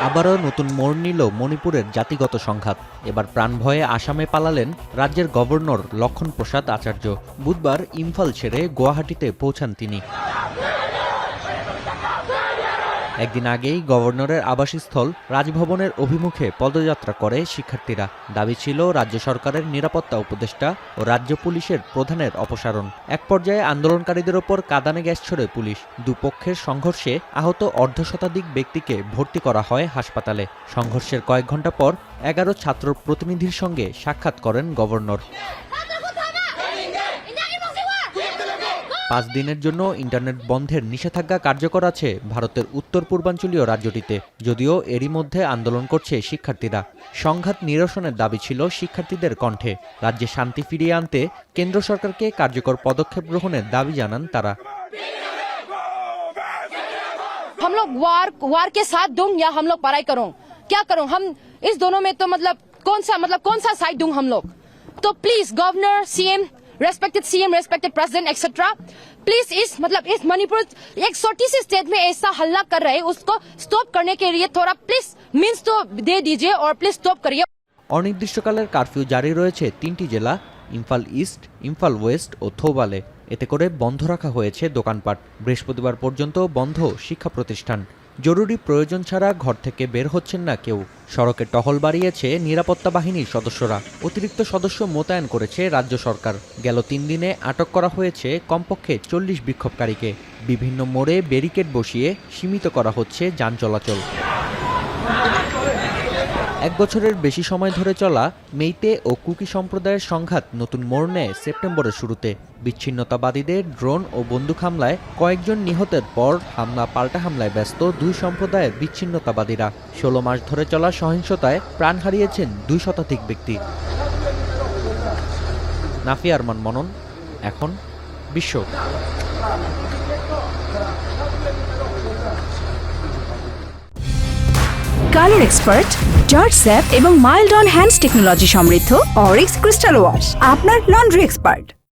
আবারও নতুন মোড় নিল মণিপুরের জাতিগত সংঘাত। এবার প্রাণভয়ে আসামে পালালেন রাজ্যের গভর্নর লক্ষণ প্রসাদ আচার্য। বুধবার ইম্ফল ছেড়ে গুয়াহাটিতে পৌঁছান তিনি। একদিন আগেই গভর্নরের আবাসস্থল রাজভবনের অভিমুখে পদযাত্রা করে শিক্ষার্থীরা। দাবি ছিল রাজ্য সরকারের নিরাপত্তা উপদেষ্টা ও রাজ্য পুলিশের প্রধানের অপসারণ। এক পর্যায়ে আন্দোলনকারীদের ওপর কাঁদানে গ্যাস ছোড়ে পুলিশ। দুপক্ষের সংঘর্ষে আহত অর্ধশতাধিক ব্যক্তিকে ভর্তি করা হয় হাসপাতালে। সংঘর্ষের কয়েক ঘণ্টা পর 11 ছাত্র প্রতিনিধির সঙ্গে সাক্ষাৎ করেন গভর্নর। 5 দিনের জন্য ইন্টারনেট বন্ধের নিষেধাজ্ঞা কার্যকর আছে ভারতের উত্তর পূর্বাঞ্চলীয় রাজ্যটিতে। যদিও এরই মধ্যে আন্দোলন করছে শিক্ষার্থীরা। সংঘাত নিরসনের দাবি ছিল শিক্ষার্থীদের কণ্ঠে। রাজ্যে শান্তি ফিরিয়ে আনতে কেন্দ্র সরকারকে কার্যকর পদক্ষেপ গ্রহণের দাবি জানান তারা। हम लोग वार के साथ दूं या हम लोग पढ़ाई करूं, क्या करूं? हम इस दोनों में तो कौन सा साइड दूं हम लोग? तो please governor, CM, respected CM, respected president etcetera, please इस मणिपुर एक छोटी सी स्टेट में ऐसा हल्ला कर रहे हैं, उसको स्टॉप करने के लिए थोड़ा प्लीज मीन्स तो दे दीजिए और प्लीज स्टॉप करिए। অনির্দিষ্টকালের কারফিউ জারি রয়েছে 3টি জেলা, ইম্ফল ইস্ট, ইম্ফল ওয়েস্ট ও থৌবালে। এতে করে বন্ধ রাখা হয়েছে দোকানপাট। বৃহস্পতিবার পর্যন্ত বন্ধ শিক্ষা প্রতিষ্ঠান। জরুরি প্রয়োজন ছাড়া ঘর থেকে বের হচ্ছেন না কেউ। সড়কে টহল বাড়িয়েছে নিরাপত্তা বাহিনীর সদস্যরা। অতিরিক্ত সদস্য মোতায়েন করেছে রাজ্য সরকার। গেল 3 দিনে আটক করা হয়েছে কমপক্ষে 40 বিক্ষোভকারীকে। বিভিন্ন মোড়ে ব্যারিকেড বসিয়ে সীমিত করা হচ্ছে যান চলাচল। 1 বছরের বেশি সময় ধরে চলা মেইতে ও কুকি সম্প্রদায়ের সংঘাত নতুন মোড় নেয় সেপ্টেম্বরের শুরুতে। বিচ্ছিন্নতাবাদীদের ড্রোন ও বন্দুক হামলায় কয়েকজন নিহতের পর হামলা পাল্টা হামলায় ব্যস্ত দুই সম্প্রদায়ের বিচ্ছিন্নতাবাদীরা। 16 মাস ধরে চলা সহিংসতায় প্রাণ হারিয়েছেন 2 শতাধিক ব্যক্তি। নাফিয়া আরমান মনন, এখন বিশ্ব। কালার এক্সপার্ট, জর্জ স্যাপ এবং মাইল্ড অন হ্যান্ডস টেকনোলজি সমৃদ্ধ অরিক্স ক্রিস্টাল ওয়াশ আপনার লন্ড্রি এক্সপার্ট।